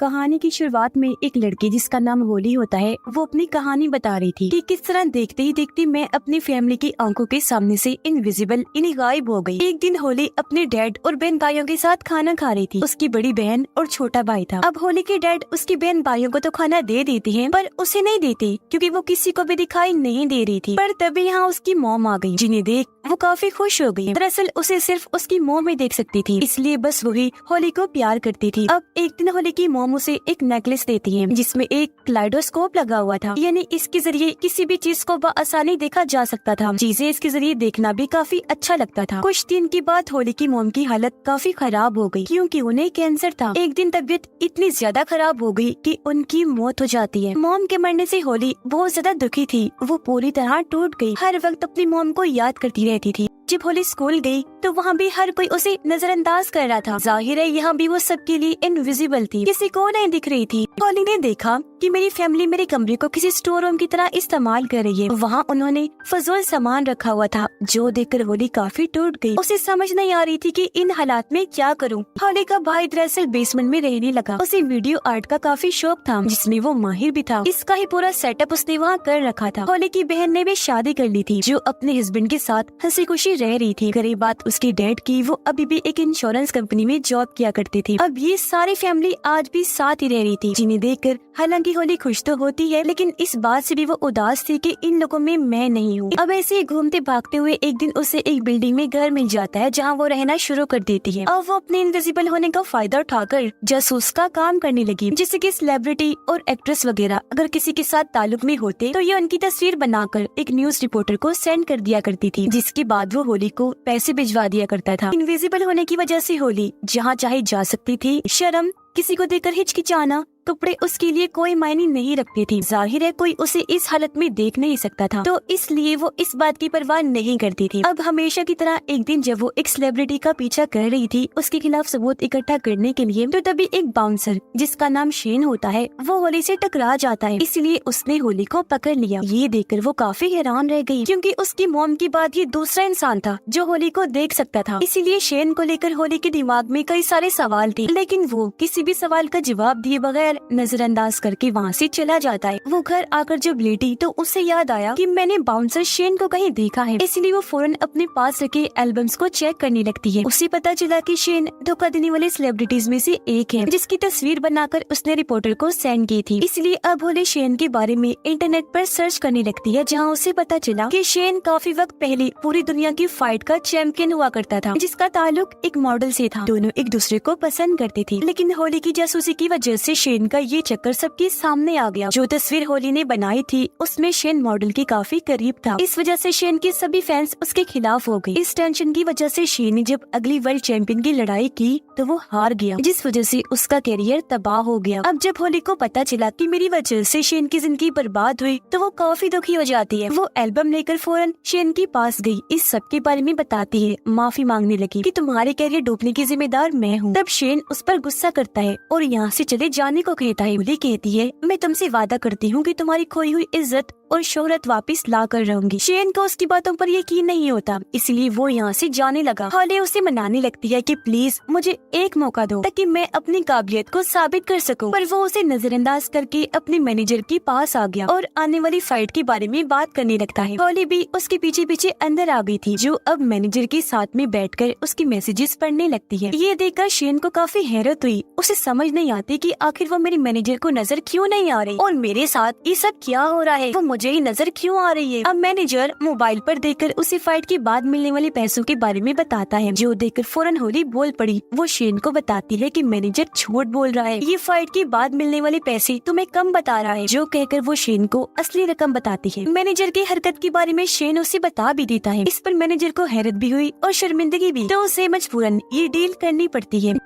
कहानी की शुरुआत में एक लड़की जिसका नाम होली होता है वो अपनी कहानी बता रही थी कि किस तरह देखते ही देखते मैं अपनी फैमिली की आंखों के सामने से इनविजिबल गायब हो गई। एक दिन होली अपने डैड और बहन भाइयों के साथ खाना खा रही थी। उसकी बड़ी बहन और छोटा भाई था। अब होली के डैड उसकी बहन भाइयों को तो खाना दे देते हैं पर उसे नहीं देते क्योंकि वो किसी को भी दिखाई नहीं दे रही थी। पर तभी यहाँ उसकी मॉम आ गई जिन्हें देख वो काफी खुश हो गई। दरअसल उसे सिर्फ उसकी मॉम ही देख सकती थी, इसलिए बस वही होली को प्यार करती थी। अब एक दिन होली की मॉम उसे एक नेकलेस देती है जिसमें एक क्लाइडोस्कोप लगा हुआ था, यानी इसके जरिए किसी भी चीज को बआसानी देखा जा सकता था। चीजें इसके जरिए देखना भी काफी अच्छा लगता था। कुछ दिन की बाद होली की मॉम की हालत काफी खराब हो गई क्योंकि उन्हें कैंसर था। एक दिन तबीयत इतनी ज्यादा खराब हो गई कि उनकी मौत हो जाती है। मॉम के मरने से होली बहुत ज्यादा दुखी थी। वो पूरी तरह टूट गई, हर वक्त अपनी मॉम को याद करती रहती थी। जब होली स्कूल गई तो वहाँ भी हर कोई उसे नजरअंदाज कर रहा था। जाहिर है यहाँ भी वो सबके लिए इनविजिबल थी, किसी को नहीं दिख रही थी। होली ने देखा कि मेरी फैमिली मेरे कमरे को किसी स्टोर रूम की तरह इस्तेमाल कर रही है। वहाँ उन्होंने फजूल सामान रखा हुआ था जो देखकर होली काफी टूट गई। उसे समझ नहीं आ रही थी कि इन हालात में क्या करूँ। होली का भाई दरअसल बेसमेंट में रहने लगा। उसे वीडियो आर्ट का काफी शौक था जिसमें वो माहिर भी था। इसका ही पूरा सेटअप उसने वहाँ कर रखा था। होली की बहन ने भी शादी कर ली थी जो अपने हस्बैंड के साथ हंसी खुशी रह रही थी। गरीब बात उसके डैड की, वो अभी भी एक इंश्योरेंस कंपनी में जॉब किया करती थी। अब ये सारी फैमिली आज भी साथ ही रह रही थी जिन्हें देखकर हालांकि होली खुश तो होती है लेकिन इस बात से भी वो उदास थी कि इन लोगों में मैं नहीं हूँ। अब ऐसे ही घूमते भागते हुए एक दिन उसे एक बिल्डिंग में घर मिल जाता है जहाँ वो रहना शुरू कर देती है। अब वो अपने इनविजिबल होने का फायदा उठाकर जासूस का काम करने लगी। जैसे कि सेलिब्रिटी और एक्ट्रेस वगैरह अगर किसी के साथ ताल्लुक में होते तो ये उनकी तस्वीर बनाकर एक न्यूज रिपोर्टर को सेंड कर दिया करती थी, जिसके बाद वो होली को पैसे भिजवा दिया करता था। इनविजिबल होने की वजह से होली जहाँ चाहे जा सकती थी। शर्म, किसी को देखकर हिचकिचाना, कपड़े उसके लिए कोई मायने नहीं रखते थे। जाहिर है कोई उसे इस हालत में देख नहीं सकता था, तो इसलिए वो इस बात की परवाह नहीं करती थी। अब हमेशा की तरह एक दिन जब वो एक सेलिब्रिटी का पीछा कर रही थी उसके खिलाफ सबूत इकट्ठा करने के लिए, तो तभी एक बाउंसर जिसका नाम शेन होता है वो होली से टकरा जाता है, इसलिए उसने होली को पकड़ लिया। ये देखकर वो काफी हैरान रह गई क्योंकि उसकी मॉम के बाद ये दूसरा इंसान था जो होली को देख सकता था। इसीलिए शेन को लेकर होली के दिमाग में कई सारे सवाल थे, लेकिन वो किसी भी सवाल का जवाब दिए बगैर नजरअंदाज करके वहाँ से चला जाता है। वो घर आकर जब लेटी तो उसे याद आया कि मैंने बाउंसर शेन को कहीं देखा है, इसलिए वो फौरन अपने पास रखे एल्बम्स को चेक करने लगती है। उसे पता चला कि शेन धोखा देने वाले सेलिब्रिटीज में से एक है जिसकी तस्वीर बनाकर उसने रिपोर्टर को सेंड की थी। इसलिए अब होली शेन के बारे में इंटरनेट पर सर्च करने लगती है, जहाँ उसे पता चला कि शेन काफी वक्त पहले पूरी दुनिया की फाइट का चैंपियन हुआ करता था जिसका ताल्लुक एक मॉडल से था। दोनों एक दूसरे को पसंद करते थे, लेकिन होली की जासूसी की वजह से शेन का ये चक्कर सबके सामने आ गया। जो तस्वीर होली ने बनाई थी उसमें शेन मॉडल के काफी करीब था। इस वजह से शेन के सभी फैंस उसके खिलाफ हो गए। इस टेंशन की वजह से शेन ने जब अगली वर्ल्ड चैंपियन की लड़ाई की तो वो हार गया, जिस वजह से उसका कैरियर तबाह हो गया। अब जब होली को पता चला कि मेरी वजह से शेन की जिंदगी बर्बाद हुई तो वो काफी दुखी हो जाती है। वो एल्बम लेकर फौरन शेन के पास गई, इस सब के बारे में बताती है, माफी मांगने लगी कि तुम्हारे कैरियर डूबने की जिम्मेदार मैं हूँ। तब शेन उस पर गुस्सा करता है और यहाँ से चले जाने को कहता है। होली कहती है, मैं तुमसे वादा करती हूँ कि तुम्हारी खोई हुई इज्जत और शोहरत वापस ला कर रहूंगी। शेन को उसकी बातों पर यकीन नहीं होता, इसलिए वो यहाँ से जाने लगा। होली उसे मनाने लगती है कि प्लीज मुझे एक मौका दो ताकि मैं अपनी काबिलियत को साबित कर सकूं। पर वो उसे नजरअंदाज करके अपने मैनेजर के पास आ गया और आने वाली फाइट के बारे में बात करने लगता है। होली भी उसके पीछे पीछे अंदर आ गई थी, जो अब मैनेजर के साथ में बैठकर उसकी मैसेजेस पढ़ने लगती है। ये देखकर शेन को काफी हैरत हुई। उसे समझ नहीं आती कि आखिर वो मेरे मैनेजर को नजर क्यों नहीं आ रही और मेरे साथ ये सब क्या हो रहा है, वो मुझे ही नजर क्यों आ रही है। अब मैनेजर मोबाइल पर देखकर उसे फाइट के बाद मिलने वाले पैसों के बारे में बताता है, जो देखकर फौरन होली बोल पड़ी। वो शेन को बताती है कि मैनेजर झूठ बोल रहा है, ये फाइट के बाद मिलने वाले पैसे तुम्हें कम बता रहा है, जो कहकर वो शेन को असली रकम बताती है। मैनेजर की हरकत के बारे में शेन उसे बता भी देता है। इस पर मैनेजर को हैरत भी हुई और शर्मिंदगी भी, तो उसे मजबूरन ये डील करनी पड़ती है।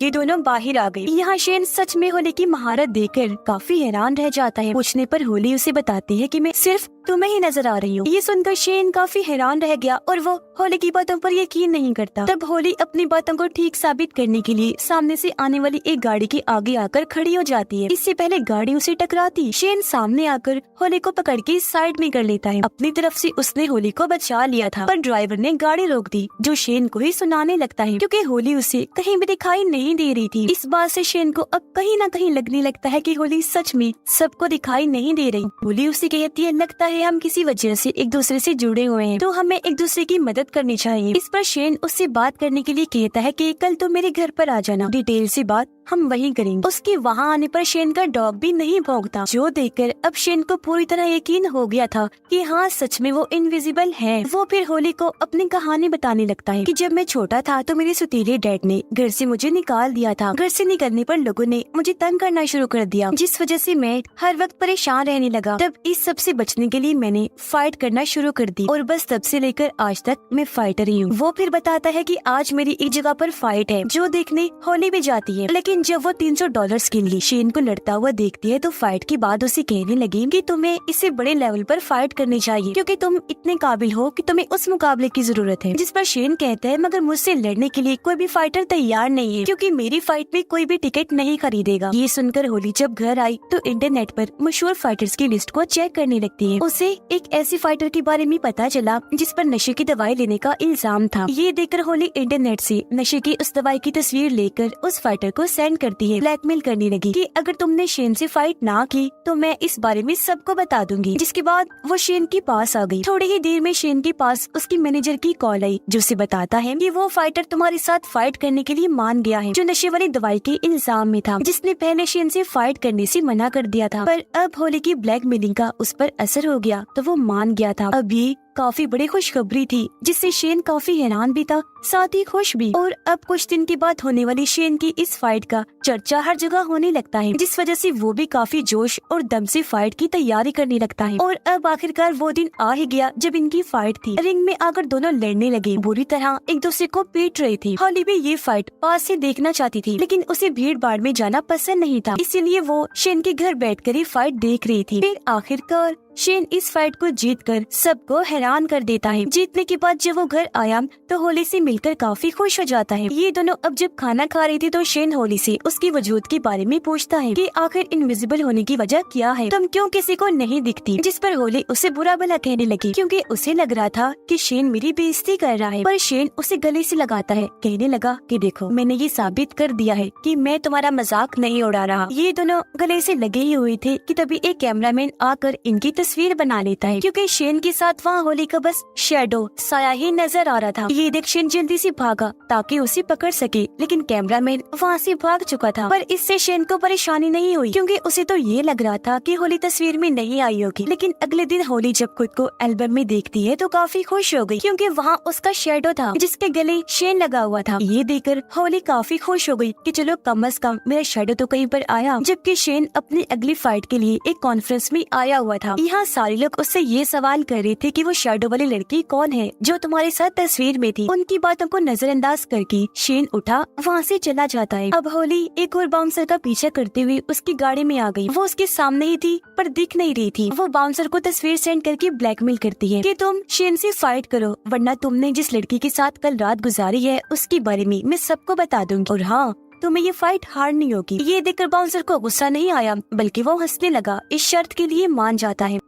ये दोनों बाहर आ गई। यहाँ शेन सच में होली की महारत देखकर काफी हैरान रह जाता है। पूछने पर होली उसे बताती है कि मैं सिर्फ तुम्हें ही नजर आ रही हूँ। ये सुनकर शेन काफी हैरान रह गया और वो होली की बातों पर यकीन नहीं करता। तब होली अपनी बातों को ठीक साबित करने के लिए सामने से आने वाली एक गाड़ी के आगे आकर खड़ी हो जाती है। इससे पहले गाड़ी उसे टकराती, शेन सामने आकर होली को पकड़ के साइड में कर लेता है। अपनी तरफ से उसने होली को बचा लिया था, पर ड्राइवर ने गाड़ी रोक दी, जो शेन को ही सुनाने लगता है क्योंकि होली उसे कहीं भी दिखाई नहीं नहीं दे रही थी। इस बात से शेन को अब कहीं ना कहीं लगने लगता है कि होली सच में सबको दिखाई नहीं दे रही। होली उसे कहती है, लगता है हम किसी वजह से एक दूसरे से जुड़े हुए हैं, तो हमें एक दूसरे की मदद करनी चाहिए। इस पर शेन उससे बात करने के लिए कहता है कि कल तो मेरे घर पर आ जाना, डिटेल से बात हम वहीं करेंगे। उसके वहाँ आने पर शेन का डॉग भी नहीं भौंकता, जो देखकर अब शेन को पूरी तरह यकीन हो गया था कि हाँ सच में वो इनविजिबल है। वो फिर होली को अपनी कहानी बताने लगता है कि जब मैं छोटा था तो मेरे सुतीले डैड ने घर से मुझे निकाल दिया था। घर से निकलने पर लोगों ने मुझे तंग करना शुरू कर दिया, जिस वजह से मैं हर वक्त परेशान रहने लगा। तब इस सब से बचने के लिए मैंने फाइट करना शुरू कर दी और बस तब से लेकर आज तक मैं फाइटर ही हूँ। वो फिर बताता है कि आज मेरी एक जगह पर फाइट है, जो देखने होली भी जाती है। लेकिन जब वो $300 के लिए शेन को लड़ता हुआ देखती है तो फाइट के बाद उसे कहने लगी कि तुम्हें इससे बड़े लेवल पर फाइट करनी चाहिए, क्योंकि तुम इतने काबिल हो कि तुम्हें उस मुकाबले की जरूरत है। जिस पर शेन कहता है, मगर मुझसे लड़ने के लिए कोई भी फाइटर तैयार नहीं है, क्योंकि मेरी फाइट में कोई भी टिकट नहीं खरीदेगा। ये सुनकर होली जब घर आई तो इंटरनेट पर मशहूर फाइटर्स की लिस्ट को चेक करने लगती है। उसे एक ऐसी फाइटर के बारे में पता चला जिस पर नशे की दवाई लेने का इल्जाम था। ये देखकर होली इंटरनेट से नशे की उस दवाई की तस्वीर लेकर उस फाइटर को सेंड करती है। ब्लैकमेल करने लगी कि अगर तुमने शेन से फाइट ना की तो मैं इस बारे में सबको बता दूंगी। जिसके बाद वो शेन के पास आ गई। थोड़ी ही देर में शेन के पास उसकी मैनेजर की कॉल आई, जो उसे बताता है कि वो फाइटर तुम्हारे साथ फाइट करने के लिए मान गया है, जो नशे वाली दवाई के इल्जाम में था, जिसने पहले शेन से फाइट करने से मना कर दिया था। पर अब होली की ब्लैकमेलिंग का उस पर असर हो गया तो वो मान गया था। अब ये काफी बड़ी खुशखबरी थी, जिससे शेन काफी हैरान भी था, साथ ही खुश भी। और अब कुछ दिन के बाद होने वाली शेन की इस फाइट का चर्चा हर जगह होने लगता है, जिस वजह से वो भी काफी जोश और दम से फाइट की तैयारी करने लगता है। और अब आखिरकार वो दिन आ ही गया जब इनकी फाइट थी। रिंग में आकर दोनों लड़ने लगे, बुरी तरह एक दूसरे को पीट रही थी। होली भी ये फाइट पास से देखना चाहती थी, लेकिन उसे भीड़ भाड़ में जाना पसंद नहीं था, इसीलिए वो शेन के घर बैठकर ही फाइट देख रही थी। फिर आखिरकार शेन इस फाइट को जीतकर सबको हैरान कर देता है। जीतने के बाद जब वो घर आया तो होली से मिलकर काफी खुश हो जाता है। ये दोनों अब जब खाना खा रही थी तो शेन होली से उसकी वजूद के बारे में पूछता है कि आखिर इनविजिबल होने की वजह क्या है, तुम क्यों किसी को नहीं दिखती। जिस पर होली उसे बुरा भला कहने लगी, क्योंकि उसे लग रहा था कि शेन मेरी बेइज्जती कर रहा है। पर शेन उसे गले से लगाता है, कहने लगा कि देखो मैंने ये साबित कर दिया है कि मैं तुम्हारा मजाक नहीं उड़ा रहा। ये दोनों गले से लगे ही हुए थे कि तभी एक कैमरामैन आकर इनकी तस्वीर बना लेता है, क्योंकि शेन के साथ वहाँ होली का बस शैडो साया ही नजर आ रहा था। ये देख शेन जल्दी से भागा ताकि उसे पकड़ सके, लेकिन कैमरामैन वहाँ से भाग चुका था। पर इससे शेन को परेशानी नहीं हुई, क्योंकि उसे तो ये लग रहा था कि होली तस्वीर में नहीं आई होगी। लेकिन अगले दिन होली जब खुद को एल्बम में देखती है तो काफी खुश हो गई, क्योंकि वहाँ उसका शैडो था जिसके गले शेन लगा हुआ था। ये देखकर होली काफी खुश हो गई कि चलो कम से कम मेरा शैडो तो कहीं पर आया। जबकि शेन अपनी अगली फाइट के लिए एक कॉन्फ्रेंस में आया हुआ था। यहाँ सारे लोग उससे ये सवाल कर रहे थे कि वो शैडो वाली लड़की कौन है जो तुम्हारे साथ तस्वीर में थी। उनकी बातों को नजरअंदाज करके शेन उठा वहाँ से चला जाता है। अब होली एक और बाउंसर का पीछा करते हुए उसकी गाड़ी में आ गई। वो उसके सामने ही थी पर दिख नहीं रही थी। वो बाउंसर को तस्वीर सेंड करके ब्लैकमेल करती है कि तुम शेन से फाइट करो, वरना तुमने जिस लड़की के साथ कल रात गुजारी है उसके बारे में मैं सबको बता दूंगी, और हाँ तुम्हें ये फाइट हारनी होगी। ये देखकर बाउंसर को गुस्सा नहीं आया, बल्कि वो हंसने लगा। इस शर्त के लिए मान जाता है।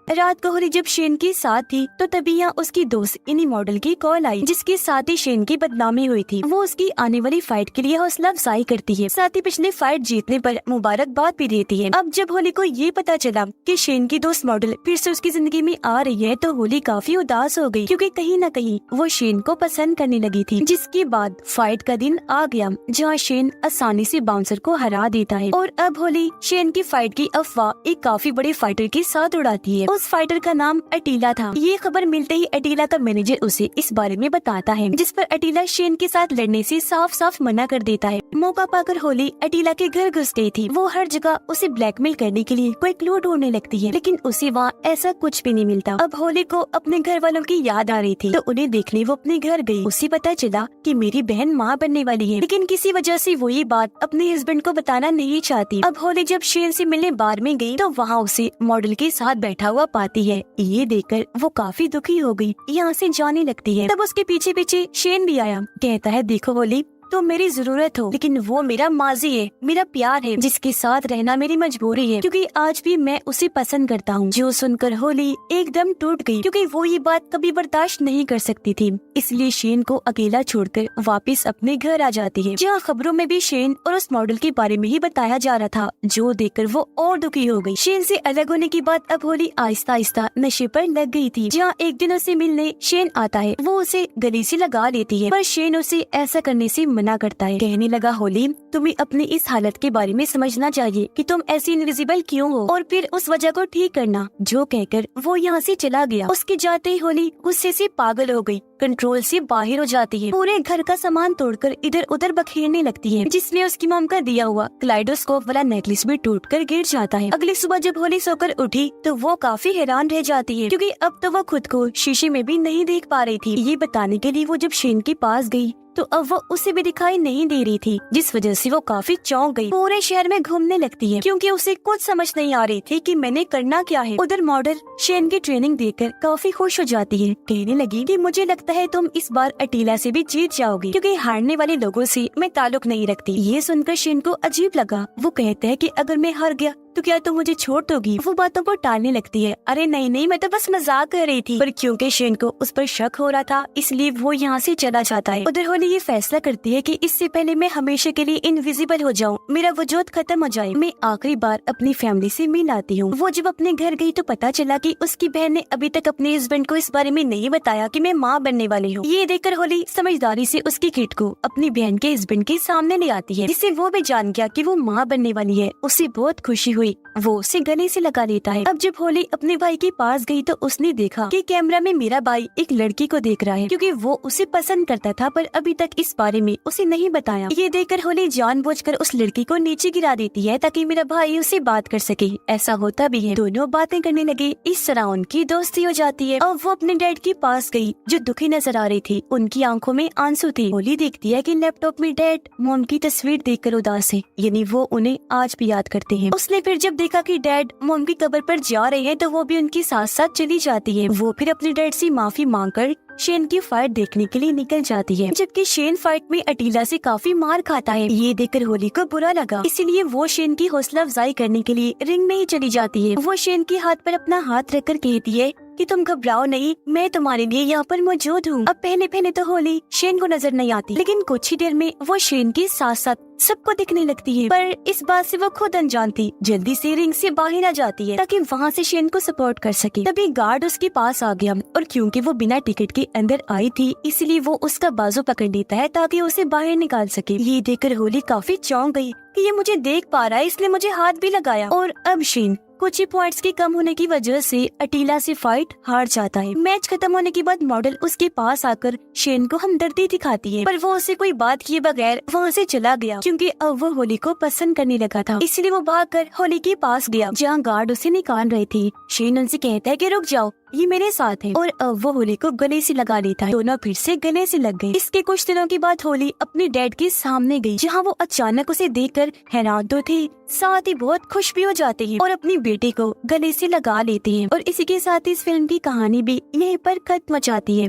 रात को होली जब शेन के साथ थी तो तभी यहाँ उसकी दोस्त इन्हीं मॉडल की कॉल आई, जिसके साथ ही शेन की बदनामी हुई थी। वो उसकी आने वाली फाइट के लिए हौसला अफजाई करती है, साथ ही पिछले फाइट जीतने पर मुबारकबाद भी देती है। अब जब होली को ये पता चला कि शेन की दोस्त मॉडल फिर से उसकी जिंदगी में आ रही है तो होली काफी उदास हो गई, क्योंकि कहीं न कहीं वो शेन को पसंद करने लगी थी। जिसके बाद फाइट का दिन आ गया जहाँ शेन आसानी से बाउंसर को हरा देता है। और अब होली शेन की फाइट की अफवाह एक काफी बड़े फाइटर के साथ उड़ाती है। उस फाइटर का नाम अटीला था। ये खबर मिलते ही अटीला का मैनेजर उसे इस बारे में बताता है, जिस पर अटीला शेन के साथ लड़ने से साफ साफ मना कर देता है। मौका पाकर होली अटीला के घर घुस गई थी। वो हर जगह उसे ब्लैकमेल करने के लिए कोई क्लू ढूंढने लगती है, लेकिन उसे वहाँ ऐसा कुछ भी नहीं मिलता। अब होली को अपने घर वालों की याद आ रही थी तो उन्हें देखने वो अपने घर गई। उसे पता चला कि मेरी बहन माँ बनने वाली है, लेकिन किसी वजह से वो ये बात अपने हस्बैंड को बताना नहीं चाहती। अब होली जब शेन से मिलने बार में गई तो वहाँ उसे मॉडल के साथ बैठा हुआ पाती है। ये देखकर वो काफी दुखी हो गई, यहाँ से जाने लगती है। तब उसके पीछे पीछे शेन भी आया, कहता है देखो होली तुम मेरी जरूरत हो, लेकिन वो मेरा माजी है, मेरा प्यार है, जिसके साथ रहना मेरी मजबूरी है, क्योंकि आज भी मैं उसे पसंद करता हूँ। जो सुनकर होली एकदम टूट गई, क्योंकि वो ये बात कभी बर्दाश्त नहीं कर सकती थी। इसलिए शेन को अकेला छोड़कर वापस अपने घर आ जाती है, जहाँ खबरों में भी शेन और उस मॉडल के बारे में ही बताया जा रहा था, जो देखकर वो और दुखी हो गई। शेन से अलग होने के बाद अब होली आहिस्ता आहिस्ता नशे पर लग गई थी। जहाँ एक दिन उसे मिलने शेन आता है, वो उसे गले से लगा लेती है, पर शेन उसे ऐसा करने से मना करता है। कहने लगा, होली तुम्हें अपनी इस हालत के बारे में समझना चाहिए कि तुम ऐसी इनविजिबल क्यों हो, और फिर उस वजह को ठीक करना। जो कहकर वो यहाँ से चला गया। उसके जाते ही होली गुस्से से पागल हो गई, कंट्रोल से बाहर हो जाती है, पूरे घर का सामान तोड़कर इधर उधर बखेरने लगती है, जिसमें उसकी मॉम का दिया हुआ क्लाइडोस्कोप वाला नेकलेस भी टूटकर गिर जाता है। अगली सुबह जब होली सोकर उठी तो वो काफी हैरान रह जाती है, क्योंकि अब तो वो खुद को शीशे में भी नहीं देख पा रही थी। ये बताने के लिए वो जब शेन के पास गई तो अब वो उसे भी दिखाई नहीं दे रही थी, जिस वजह से वो काफी चौंक गई। पूरे शहर में घूमने लगती है, क्योंकि उसे कुछ समझ नहीं आ रही थी कि मैंने करना क्या है। उधर मॉडल शेन की ट्रेनिंग देखकर काफी खुश हो जाती है। कहने लगी कि मुझे लगता है तुम इस बार अटीला से भी जीत जाओगी, क्योंकि हारने वाले लोगों से मैं ताल्लुक नहीं रखती। ये सुनकर शेन को अजीब लगा। वो कहता है कि अगर मैं हार गया तो क्या तुम मुझे छोड़ दोगी? वो बातों को टालने लगती है। अरे नहीं नहीं, मैं तो बस मजाक कर रही थी। पर क्योंकि शेन को उस पर शक हो रहा था, इसलिए वो यहाँ से चला जाता है। उधर होली ये फैसला करती है कि इससे पहले मैं हमेशा के लिए इनविजिबल हो जाऊँ, मेरा वजूद खत्म हो जाए, मैं आखिरी बार अपनी फैमिली से मिल आती हूँ। वो जब अपने घर गई तो पता चला कि उसकी बहन ने अभी तक अपने हस्बैंड को इस बारे में नहीं बताया कि मैं माँ बनने वाली हूँ। ये देखकर होली समझदारी से उसकी किट को अपनी बहन के हस्बैंड के सामने ले आती है, जिससे वो भी जान गया कि वो माँ बनने वाली है। उसे बहुत खुशी हुई, वो उसे गले से लगा लेता है। अब जब होली अपने भाई के पास गई तो उसने देखा कि कैमरा में मेरा भाई एक लड़की को देख रहा है, क्योंकि वो उसे पसंद करता था, पर अभी तक इस बारे में उसे नहीं बताया। ये देखकर होली जानबूझकर उस लड़की को नीचे गिरा देती है ताकि मेरा भाई उसे बात कर सके। ऐसा होता भी है। दोनों बातें करने लगे। इस तरह उनकी दोस्ती हो जाती है। अब वो अपने डैड के पास गई, जो दुखी नजर आ रही थी। उनकी आंखों में आंसू थे। होली देखती है कि लैपटॉप में डैड मॉम की तस्वीर देखकर उदास है, यानी वो उन्हें आज भी याद करते हैं। उसने फिर जब देखा कि डैड मॉम की कब्र पर जा रहे हैं तो वो भी उनके साथ साथ चली जाती है। वो फिर अपने डैड से माफी मांगकर शेन की फाइट देखने के लिए निकल जाती है, जबकि शेन फाइट में अटीला से काफी मार खाता है। ये देखकर होली को बुरा लगा, इसीलिए वो शेन की हौसला अफजाई करने के लिए रिंग में ही चली जाती है। वो शेन के हाथ पर अपना हाथ रखकर कहती है कि तुम घबराओ नहीं, मैं तुम्हारे लिए यहाँ पर मौजूद हूँ। अब पहले पहले तो होली शेन को नजर नहीं आती, लेकिन कुछ ही देर में वो शेन के साथ साथ सबको दिखने लगती है। पर इस बात से वो खुद अनजान थी, जल्दी से रिंग से बाहर आ जाती है ताकि वहाँ से शेन को सपोर्ट कर सके। तभी गार्ड उसके पास आ गया, और क्योंकि वो बिना टिकट के अंदर आई थी, इसलिए वो उसका बाजू पकड़ लेता है ताकि उसे बाहर निकाल सके। ये देखकर होली काफी चौंक गई कि ये मुझे देख पा रहा है, इसलिए मुझे हाथ भी लगाया। और अब शेन कुछ ही पॉइंट्स के कम होने की वजह से अटीला से फाइट हार जाता है। मैच खत्म होने के बाद मॉडल उसके पास आकर शेन को हमदर्दी दिखाती है, पर वो उसे कोई बात किए बगैर वहाँ से चला गया, क्योंकि अब वो होली को पसंद करने लगा था। इसलिए वो भागकर होली के पास गया, जहाँ गार्ड उसे निकाल रहे थे। शेन उनसे कहता है कि रुक जाओ, ये मेरे साथ है, और अब वो होली को गले से लगा लेता है। दोनों फिर से गले से लग गए। इसके कुछ दिनों के बाद होली अपने डैड के सामने गई, जहाँ वो अचानक उसे देखकर हैरान तो थे, साथ ही बहुत खुश भी हो जाते हैं और अपनी बेटी को गले से लगा लेते हैं। और इसी के साथ इस फिल्म की कहानी भी यहीं पर खत्म हो जाती है।